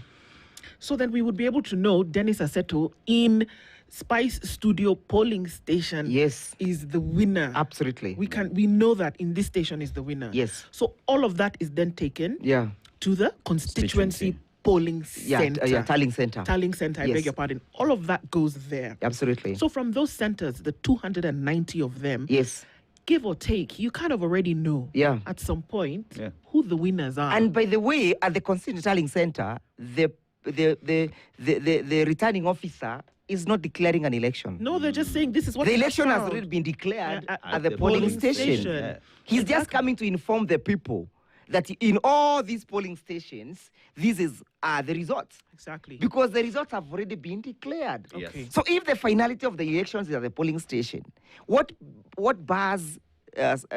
[SPEAKER 2] So then we would be able to know Dennis Aseto in Spice Studio polling station
[SPEAKER 4] Yes.
[SPEAKER 2] is the winner.
[SPEAKER 4] Absolutely.
[SPEAKER 2] We know that in this station is the winner.
[SPEAKER 4] Yes.
[SPEAKER 2] So all of that is then taken
[SPEAKER 4] Yeah.
[SPEAKER 2] to the constituency polling center.
[SPEAKER 4] Yeah, tallying center.
[SPEAKER 2] Tallying center, I
[SPEAKER 4] Yes.
[SPEAKER 2] beg your pardon. All of that goes there.
[SPEAKER 4] Absolutely.
[SPEAKER 2] So from those centers, the 290 of them,
[SPEAKER 4] yes.
[SPEAKER 2] give or take, you kind of already know at some point who the winners are.
[SPEAKER 4] And by the way, at the constituency tallying center, the returning officer is not declaring an election.
[SPEAKER 2] No, they're just saying this is what
[SPEAKER 4] the election has already been declared at the polling station.
[SPEAKER 2] Yeah.
[SPEAKER 4] He's just coming to inform the people that in all these polling stations, these are the results.
[SPEAKER 2] Exactly.
[SPEAKER 4] Because the results have already been declared.
[SPEAKER 2] Okay.
[SPEAKER 4] So if the finality of the elections is at the polling station, what bars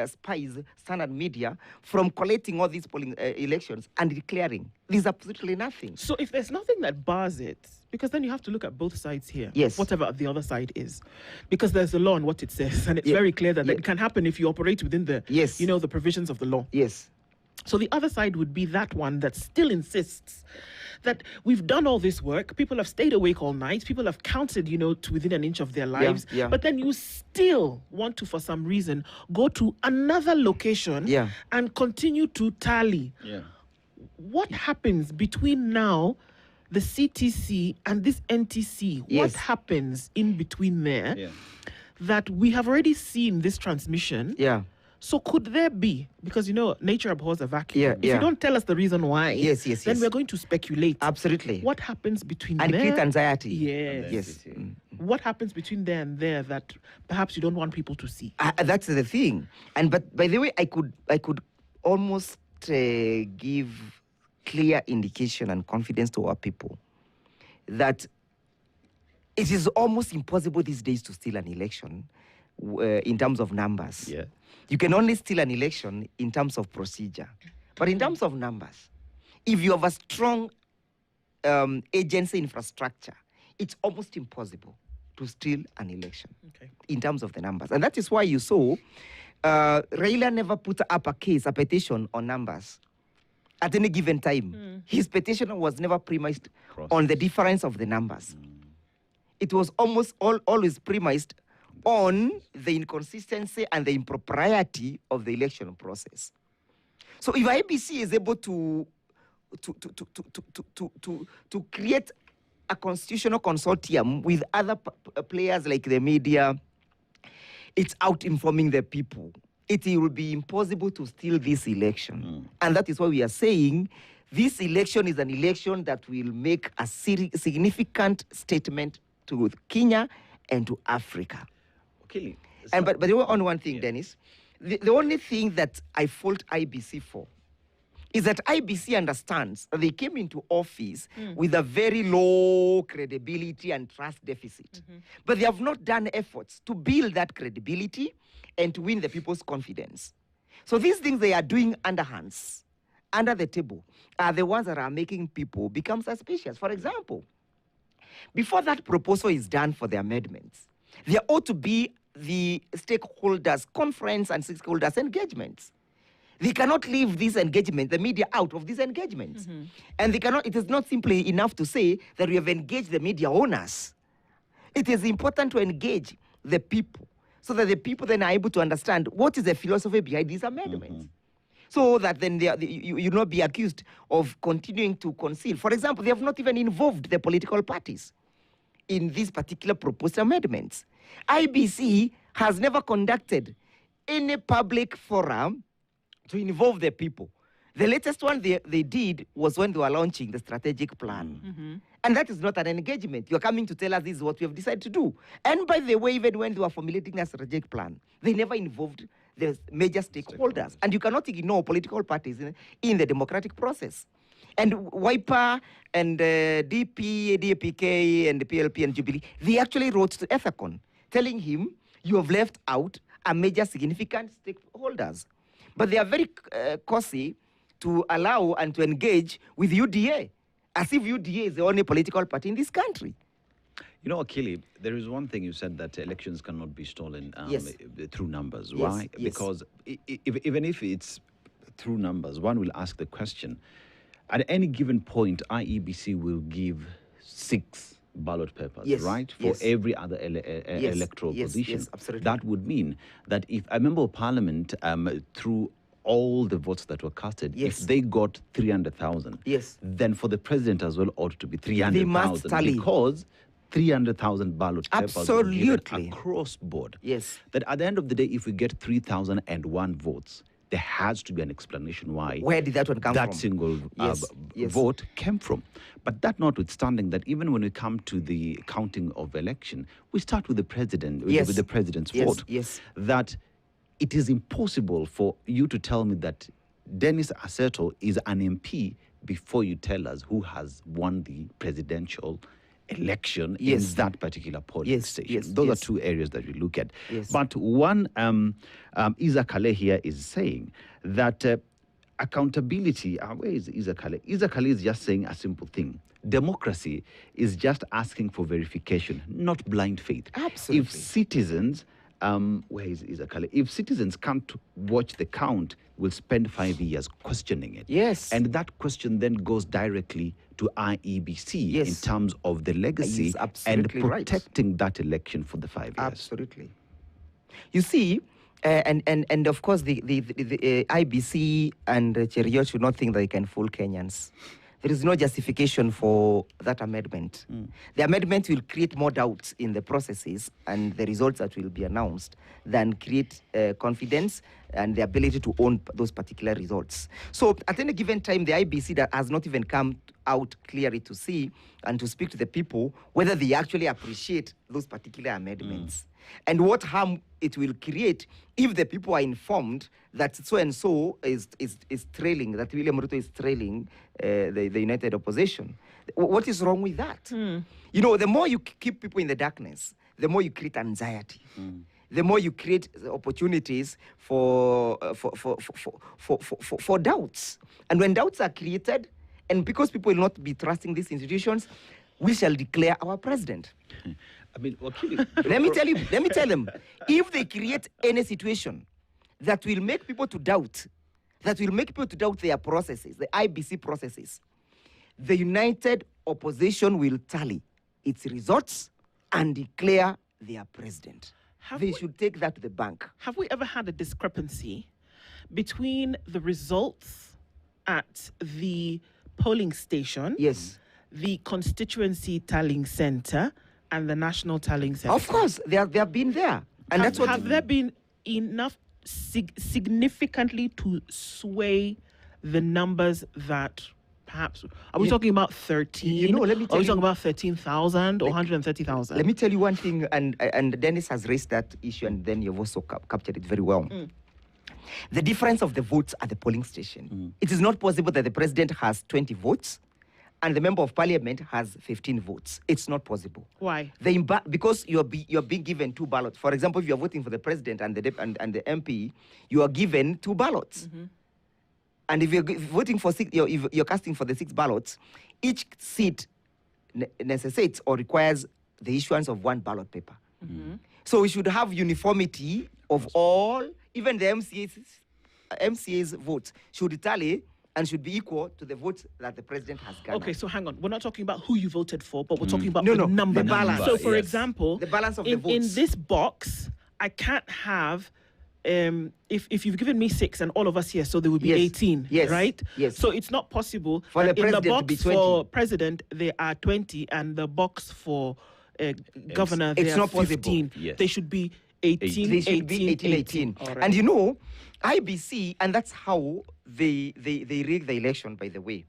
[SPEAKER 4] spies Standard Media from collecting all these polling elections and declaring? There's absolutely nothing.
[SPEAKER 2] So if there's nothing that bars it, because then you have to look at both sides here.
[SPEAKER 4] Yes.
[SPEAKER 2] Whatever the other side is. Because there's a law on what it says, and it's very clear that it can happen if you operate within the the provisions of the law.
[SPEAKER 4] Yes.
[SPEAKER 2] So the other side would be that one that still insists that we've done all this work, people have stayed awake all night, people have counted, to within an inch of their lives, but then you still want to, for some reason, go to another location and continue to tally.
[SPEAKER 3] Yeah.
[SPEAKER 2] What happens between now, the CTC, and this NTC? What happens in between there that we have already seen this transmission?
[SPEAKER 4] Yeah.
[SPEAKER 2] So could there be, because nature abhors a vacuum. If you don't tell us the reason why, then we're going to speculate.
[SPEAKER 4] Absolutely.
[SPEAKER 2] What happens between
[SPEAKER 4] and
[SPEAKER 2] there?
[SPEAKER 4] create anxiety.
[SPEAKER 2] Yes. What happens between there and there that perhaps you don't want people to see?
[SPEAKER 4] That's the thing. But by the way, I could almost give clear indication and confidence to our people that it is almost impossible these days to steal an election in terms of numbers.
[SPEAKER 3] Yeah.
[SPEAKER 4] You can only steal an election in terms of procedure. But in terms of numbers, if you have a strong agency infrastructure, it's almost impossible to steal an election in terms of the numbers. And that is why you saw Raila never put up a petition on numbers at any given time. His petition was never premised on the difference of the numbers. It was almost always premised on the inconsistency and the impropriety of the election process. So if IBC is able to create a constitutional consortium with other players like the media, it's out informing the people. It will be impossible to steal this election. And that is why we are saying this election is an election that will make a significant statement to Kenya and to Africa.
[SPEAKER 3] Okay.
[SPEAKER 4] And but on one thing, Dennis, the only thing that I fault IBC for is that IBC understands that they came into office with a very low credibility and trust deficit. But they have not done efforts to build that credibility and to win the people's confidence. So these things they are doing underhands, under the table, are the ones that are making people become suspicious. For example, before that proposal is done for the amendments, there ought to be the stakeholders conference and stakeholders engagements. They cannot leave this engagement, the media, out of these engagements. And they cannot. It is not simply enough to say that we have engaged the media owners. It is important to engage the people so that the people then are able to understand what is the philosophy behind these amendments. So that then you not be accused of continuing to conceal. For example, they have not even involved the political parties in these particular proposed amendments. IBC has never conducted any public forum to involve the people. The latest one they did was when they were launching the strategic plan. And that is not an engagement. You're coming to tell us this is what we have decided to do. And by the way, even when they were formulating a strategic plan, they never involved the major stakeholders. And you cannot ignore political parties in the democratic process. And Wiper and DP, DAPK, and the PLP and Jubilee, they actually wrote to Ethicon, telling him, you have left out a major significant stakeholders. But they are very cozy to allow and to engage with UDA, as if UDA is the only political party in this country.
[SPEAKER 3] You know, Akili, there is one thing you said, that elections cannot be stolen through numbers. Why? Because even if it's through numbers, one will ask the question, at any given point, IEBC will give 6 ballot papers, right, for every other electoral position.
[SPEAKER 4] Yes, absolutely.
[SPEAKER 3] That would mean that if a member of parliament, through all the votes that were casted, if they got 300,000, then for the president as well ought to be 300,000, because 300,000 ballot papers were given across board.
[SPEAKER 4] Yes.
[SPEAKER 3] That at the end of the day, if we get 3,001 votes, there has to be an explanation why.
[SPEAKER 4] Where did that one come from?
[SPEAKER 3] That single vote came from. But that notwithstanding, that even when we come to the counting of election, we start with the president, with the president's vote.
[SPEAKER 4] Yes.
[SPEAKER 3] That it is impossible for you to tell me that Dennis Aseto is an MP before you tell us who has won the presidential election in that particular polling station. Those are 2 areas that we look at. But one, Isa Kale here is saying that accountability, where is Isa Kale? Isa Kale is just saying a simple thing. Democracy is just asking for verification, not blind faith.
[SPEAKER 4] Absolutely.
[SPEAKER 3] If citizens, where is Isa Kale? If citizens can't watch the count, we'll spend 5 years questioning it.
[SPEAKER 4] Yes.
[SPEAKER 3] And that question then goes directly to IEBC in terms of the legacy and protecting that election for the 5 years.
[SPEAKER 4] Absolutely. You see, and of course, the IBC and Cheruiyot should not think that they can fool Kenyans. There is no justification for that amendment. The amendment will create more doubts in the processes and the results that will be announced than create confidence and the ability to own those particular results. So at any given time, the IBC that has not even come out clearly to see and to speak to the people whether they actually appreciate those particular amendments and what harm it will create if the people are informed that so-and-so is trailing, that William Ruto is trailing the United Opposition. What is wrong with that? You know, the more you keep people in the darkness, the more you create anxiety. The more you create opportunities for doubts. And when doubts are created, and because people will not be trusting these institutions, we shall declare our president.
[SPEAKER 3] I mean,
[SPEAKER 4] let me tell them, if they create any situation that will make people to doubt, their processes, the IBC processes, the United Opposition will tally its results and declare their president. They should take that to the bank.
[SPEAKER 2] Have we ever had a discrepancy between the results at the polling station, the constituency tallying center, and the national tallying center?
[SPEAKER 4] Of course, they have been there. And
[SPEAKER 2] have there been enough significantly to sway the numbers that perhaps, are we talking about 13? Are we talking about 13,000 or 130,000?
[SPEAKER 4] Let me tell you one thing, and Dennis has raised that issue, and then you've also captured it very well. The difference of the votes at the polling station. It is not possible that the president has 20 votes and the member of parliament has 15 votes. It's not possible.
[SPEAKER 2] Why?
[SPEAKER 4] Because you're being given 2 ballots. For example, if you're voting for the president and the MP, you are given 2 ballots. And if you're voting for 6, you're casting for the 6 ballots, each seat necessitates or requires the issuance of 1 ballot paper. So we should have uniformity of all, even the MCA's votes should tally and should be equal to the votes that the president has garnered.
[SPEAKER 2] Okay, so hang on. We're not talking about who you voted for, but we're talking about the number.
[SPEAKER 4] The balance.
[SPEAKER 2] So, for example,
[SPEAKER 4] the balance of the votes.
[SPEAKER 2] In this box, I can't have, if you've given me 6 and all of us here, so there would be 18, right?
[SPEAKER 4] Yes.
[SPEAKER 2] So it's not possible
[SPEAKER 4] for the
[SPEAKER 2] in the box
[SPEAKER 4] to be 20.
[SPEAKER 2] for president, there are 20, and the box for governor, there are 15. They should be 18,
[SPEAKER 4] they should be 18. Right. And you know, IBC, and that's how they rig the election, by the way.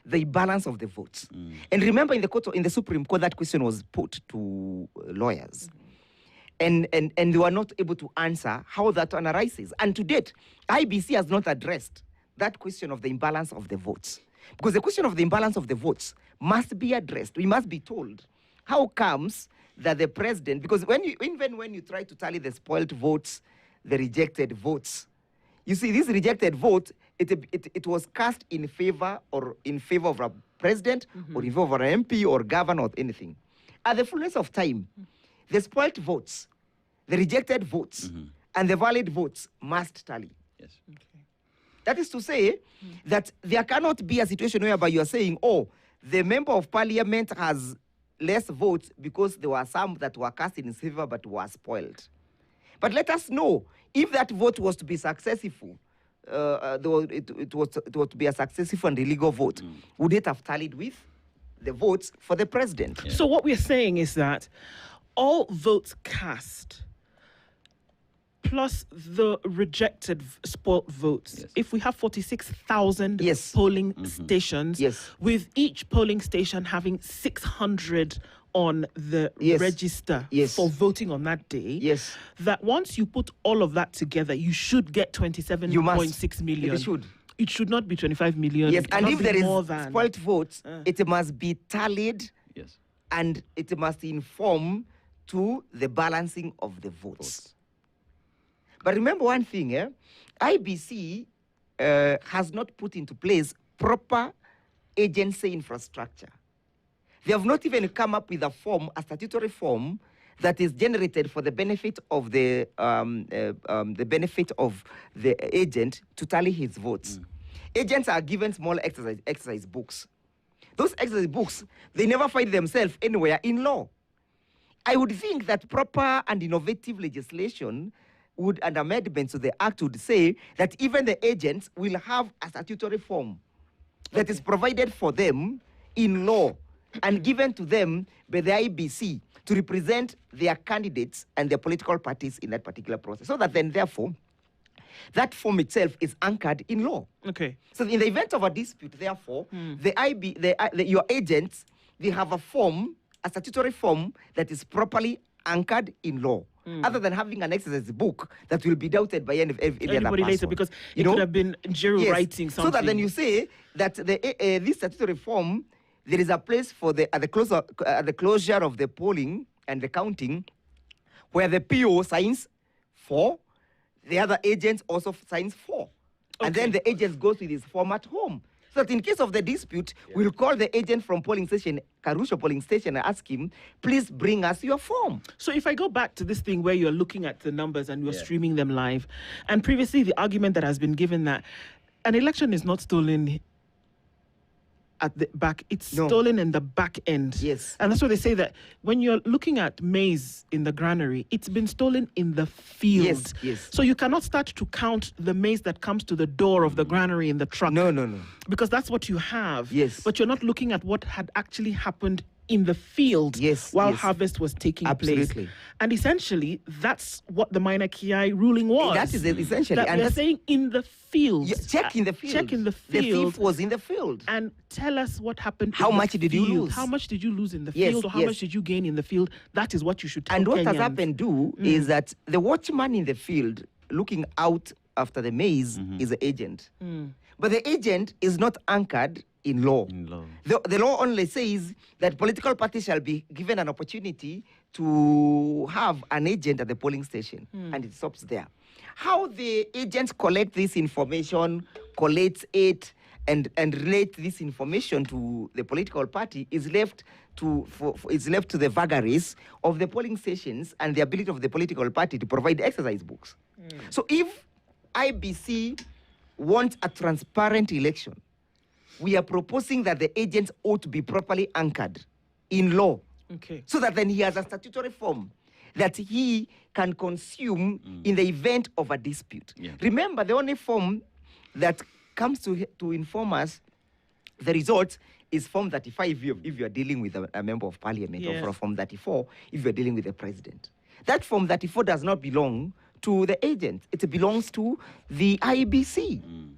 [SPEAKER 4] The balance of the votes. And remember, in the Supreme Court, that question was put to lawyers. And they were not able to answer how that one arises. And to date, IBC has not addressed that question of the imbalance of the votes. Because the question of the imbalance of the votes must be addressed. We must be told how comes that the president, because even when you try to tally the spoiled votes, the rejected votes, you see, this rejected vote, it was cast in favor of a president or in favor of an MP or governor or anything. At the fullness of time, the spoiled votes, the rejected votes, and the valid votes must tally.
[SPEAKER 3] Yes.
[SPEAKER 2] Okay.
[SPEAKER 4] That is to say that there cannot be a situation whereby you are saying, oh, the member of parliament has less votes because there were some that were cast in his favor but were spoiled. But let us know, if that vote was to be successful, it was to be a successful and illegal vote, would it have tallied with the votes for the president?
[SPEAKER 2] Yeah. So what we're saying is that all votes cast plus the rejected spoiled votes, if we have 46,000 polling stations, with each polling station having 600 on the register for voting on that day, that once you put all of that together, you should get 27.6 million. It should not be 25 million.
[SPEAKER 4] Yes, and if there is spoiled votes, it must be tallied, and it must inform to the balancing of the votes. But remember one thing, IBC has not put into place proper agency infrastructure. They have not even come up with a form, a statutory form, that is generated for the benefit of the agent to tally his votes. Agents are given small exercise books. Those exercise books, they never find themselves anywhere in law. I would think that proper and innovative legislation and amendments to the Act would say that even the agents will have a statutory form that is provided for them in law and given to them by the IBC to represent their candidates and their political parties in that particular process. So that then, therefore, that form itself is anchored in law.
[SPEAKER 2] Okay.
[SPEAKER 4] So in the event of a dispute, therefore, your agents, they have a form, a statutory form that is properly anchored in law. Other than having an exercise book that will be doubted by every other person.
[SPEAKER 2] Later, because it could have been Njiru writing something.
[SPEAKER 4] So that then you say that this statutory form, there is a place for at the closure of the polling and the counting, where the PO signs 4, the other agents also signs 4. And then the agent goes with his form at home. So that in case of the dispute, we'll call the agent from polling station, Karusha polling station, and ask him, please bring us your form.
[SPEAKER 2] So if I go back to this thing where you're looking at the numbers and you're streaming them live, and previously the argument that has been given that an election is not stolen at the back, it's stolen in the back end.
[SPEAKER 4] Yes.
[SPEAKER 2] And that's why they say that when you're looking at maize in the granary, it's been stolen in the field.
[SPEAKER 4] Yes, yes.
[SPEAKER 2] So you cannot start to count the maize that comes to the door of the granary in the truck.
[SPEAKER 4] No, no, no.
[SPEAKER 2] Because that's what you have.
[SPEAKER 4] Yes.
[SPEAKER 2] But you're not looking at what had actually happened in the field while harvest was taking place. And essentially, that's what the minor Kiai ruling was.
[SPEAKER 4] That is essentially.
[SPEAKER 2] That they're saying in the field.
[SPEAKER 4] Check in the field.
[SPEAKER 2] Check in the field.
[SPEAKER 4] The thief was in the field.
[SPEAKER 2] And tell us what happened.
[SPEAKER 4] How much did you lose?
[SPEAKER 2] How much did you lose in the field? Or how much did you gain in the field? That is what you should tell
[SPEAKER 4] And what
[SPEAKER 2] Kenyans.
[SPEAKER 4] has happened is that the watchman in the field looking out after the maize is the agent. But the agent is not anchored in law. The law only says that political parties shall be given an opportunity to have an agent at the polling station, and it stops there. How the agents collect this information, collates it, and relate this information to the political party is left to the vagaries of the polling stations and the ability of the political party to provide exercise books. So if IBC wants a transparent election, we are proposing that the agents ought to be properly anchored in law.
[SPEAKER 2] Okay.
[SPEAKER 4] So that then he has a statutory form that he can consume in the event of a dispute. Remember, the only form that comes to inform us the results is Form 35 if you are dealing with a member of parliament, or for Form 34 if you are dealing with the president. That Form 34 does not belong to the agent. It belongs to the IBC.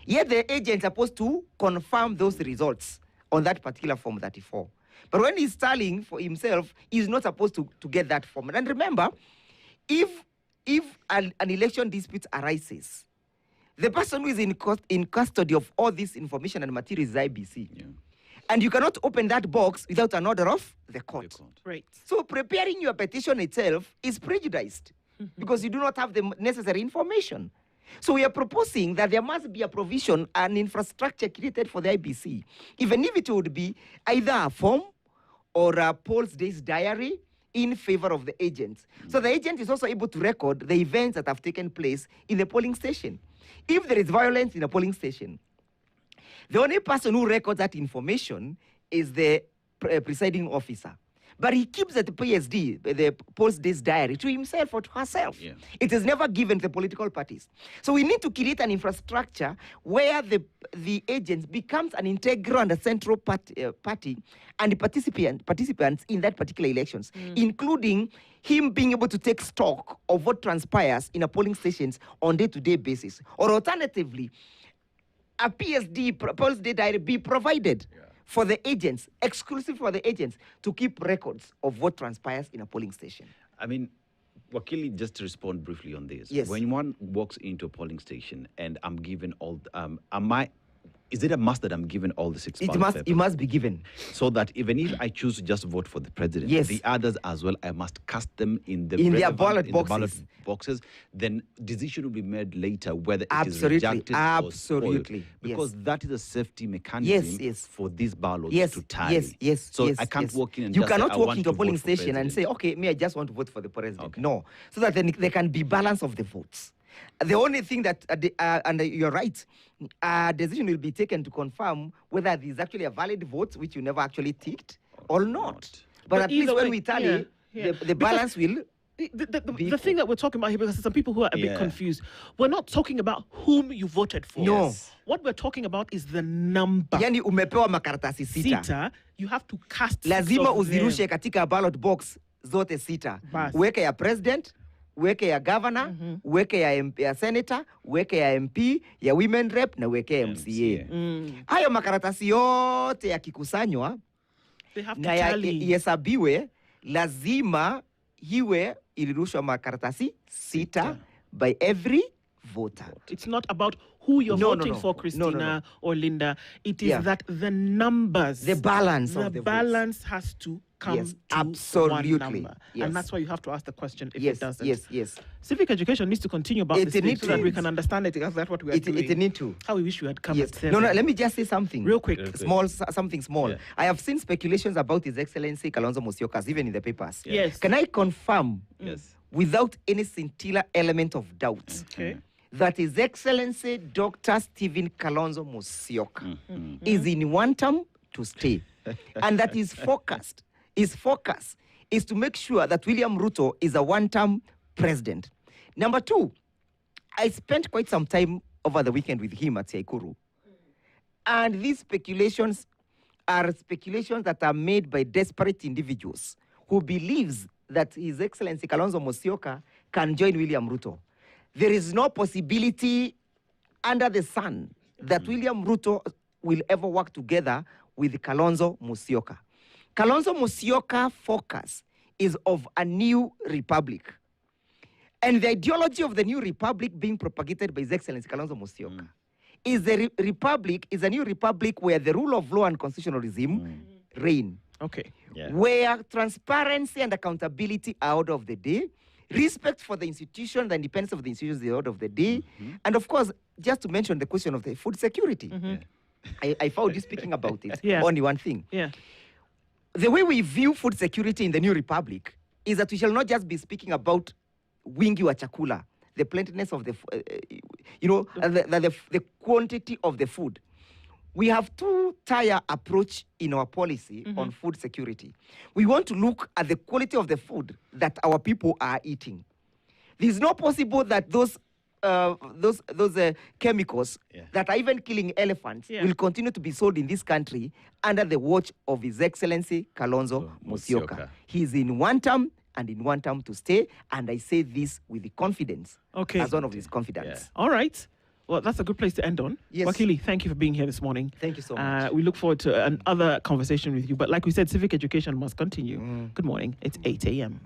[SPEAKER 4] Yet the agent is supposed to confirm those results on that particular Form 34. But when he's tallying for himself, he's not supposed to get that form. And remember, if an election dispute arises, the person who is in custody of all this information and material is IBC. And you cannot open that box without an order of the court.
[SPEAKER 2] Right.
[SPEAKER 4] So preparing your petition itself is prejudiced because you do not have the necessary information. So we are proposing that there must be a provision, an infrastructure created for the IBC, even if it would be either a form or a polls days diary in favor of the agents. So the agent is also able to record the events that have taken place in the polling station. If there is violence in a polling station, the only person who records that information is the presiding officer. But he keeps the PSD, the post-days diary, to himself or to herself.
[SPEAKER 3] Yeah.
[SPEAKER 4] It is never given to the political parties. So we need to create an infrastructure where the agents becomes an integral and a central party and the participants in that particular elections, including him being able to take stock of what transpires in a polling stations on day-to-day basis. Or alternatively, a PSD, post-day diary, be provided for the agents, exclusive for the agents, to keep records of what transpires in a polling station.
[SPEAKER 3] I mean, Wakili, just to respond briefly on this.
[SPEAKER 4] Yes.
[SPEAKER 3] When one walks into a polling station and I'm given all, is it a must that I'm given all the 6 ballot papers?
[SPEAKER 4] It must be given.
[SPEAKER 3] So that even if I choose to just vote for the president,
[SPEAKER 4] Yes.
[SPEAKER 3] the others as well, I must cast them in the
[SPEAKER 4] their ballot
[SPEAKER 3] the
[SPEAKER 4] boxes.
[SPEAKER 3] boxes. Then decision will be made later whether it is
[SPEAKER 4] Absolutely.
[SPEAKER 3] rejected or spoiled.
[SPEAKER 4] Yes.
[SPEAKER 3] Because that is a safety mechanism
[SPEAKER 4] Yes.
[SPEAKER 3] for these ballots to tally.
[SPEAKER 4] Yes.
[SPEAKER 3] So
[SPEAKER 4] yes,
[SPEAKER 3] I can't
[SPEAKER 4] yes.
[SPEAKER 3] walk in and
[SPEAKER 4] you
[SPEAKER 3] just say,
[SPEAKER 4] cannot
[SPEAKER 3] I
[SPEAKER 4] walk
[SPEAKER 3] want
[SPEAKER 4] into a
[SPEAKER 3] to
[SPEAKER 4] polling
[SPEAKER 3] vote for
[SPEAKER 4] station and say,
[SPEAKER 3] president.
[SPEAKER 4] okay, me, I just want to vote for the president.
[SPEAKER 3] Okay.
[SPEAKER 4] No. So that then there can be balance of the votes. The only thing that, and you're right, a decision will be taken to confirm whether there is actually a valid vote, which you never actually ticked, or not. But at least when we tally, the balance will...
[SPEAKER 2] The thing that we're talking about here, because some people who are a bit confused, we're not talking about whom you voted for.
[SPEAKER 4] No.
[SPEAKER 2] Yes. What we're talking about is the number.
[SPEAKER 4] Yani umepewa makaratasi sita.
[SPEAKER 2] Sita, you have to cast
[SPEAKER 4] Lazima
[SPEAKER 2] of them.
[SPEAKER 4] uzirushe katika ballot box zote sita.
[SPEAKER 2] Bas.
[SPEAKER 4] Uweke ya president, uweke ya governor, uweke ya senator, uweke ya MP, ya women rep, na uweke ya MCA. Hayo makaratasi yote yakikusanywa
[SPEAKER 2] They have to
[SPEAKER 4] na
[SPEAKER 2] tally.
[SPEAKER 4] ihesabiwe, lazima iwe ilirushwa makaratasi sita by every voter.
[SPEAKER 2] It's not about who you're
[SPEAKER 4] No,
[SPEAKER 2] voting
[SPEAKER 4] no.
[SPEAKER 2] for, Christina
[SPEAKER 4] No.
[SPEAKER 2] or Linda. It is that the numbers,
[SPEAKER 4] The balance of the votes.
[SPEAKER 2] balance has to come
[SPEAKER 4] Yes,
[SPEAKER 2] to
[SPEAKER 4] absolutely.
[SPEAKER 2] one number.
[SPEAKER 4] Yes.
[SPEAKER 2] And that's why you have to ask the question if
[SPEAKER 4] Yes,
[SPEAKER 2] it doesn't.
[SPEAKER 4] yes.
[SPEAKER 2] Civic education needs to continue about
[SPEAKER 4] It
[SPEAKER 2] this thing
[SPEAKER 4] needs
[SPEAKER 2] so that
[SPEAKER 4] to.
[SPEAKER 2] we can understand it, because that's what we are doing.
[SPEAKER 4] It need to.
[SPEAKER 2] How we wish we had come
[SPEAKER 4] Yes.
[SPEAKER 2] at 7.
[SPEAKER 4] No, let me just say something.
[SPEAKER 2] Real quick.
[SPEAKER 4] Something small.
[SPEAKER 3] Yeah.
[SPEAKER 4] I have seen speculations about His Excellency Kalonzo Musyoka, even in the papers.
[SPEAKER 2] Yes.
[SPEAKER 4] Can I confirm,
[SPEAKER 3] Yes.
[SPEAKER 4] without any scintilla element of doubt,
[SPEAKER 2] Okay.
[SPEAKER 4] that His Excellency Dr. Stephen Kalonzo Musyoka is in one term to stay, and that his focus is to make sure that William Ruto is a one-term president. Number two, I spent quite some time over the weekend with him at Saikuru, and these speculations are speculations that are made by desperate individuals who believes that His Excellency Kalonzo Musyoka can join William Ruto. There is no possibility under the sun that William Ruto will ever work together with Kalonzo Musyoka. Kalonzo Musyoka focus is of a new republic. And the ideology of the new republic being propagated by His Excellency Kalonzo Musyoka is the republic, is a new republic where the rule of law and constitutionalism reign.
[SPEAKER 2] Okay.
[SPEAKER 3] Yeah.
[SPEAKER 4] Where transparency and accountability are out of the day, respect for the institution, the independence of the institutions is out of the day, and of course, just to mention the question of the food security. I found you speaking about it. Only one thing.
[SPEAKER 2] Yeah.
[SPEAKER 4] The way we view food security in the new republic is that we shall not just be speaking about wingi wa chakula, the plentiness of the, the quantity of the food. We have two-tier approach in our policy on food security. We want to look at the quality of the food that our people are eating. There's no possible that those chemicals that are even killing elephants will continue to be sold in this country under the watch of His Excellency Kalonzo Musyoka. He's in one term and in one term to stay, and I say this with the confidence, as one of his confidence.
[SPEAKER 2] All right. Well, that's a good place to end on.
[SPEAKER 4] Yes.
[SPEAKER 2] Wakili, thank you for being here this morning.
[SPEAKER 4] Thank you so much.
[SPEAKER 2] We look forward to another conversation with you. But like we said, civic education must continue. Good morning. It's 8 a.m.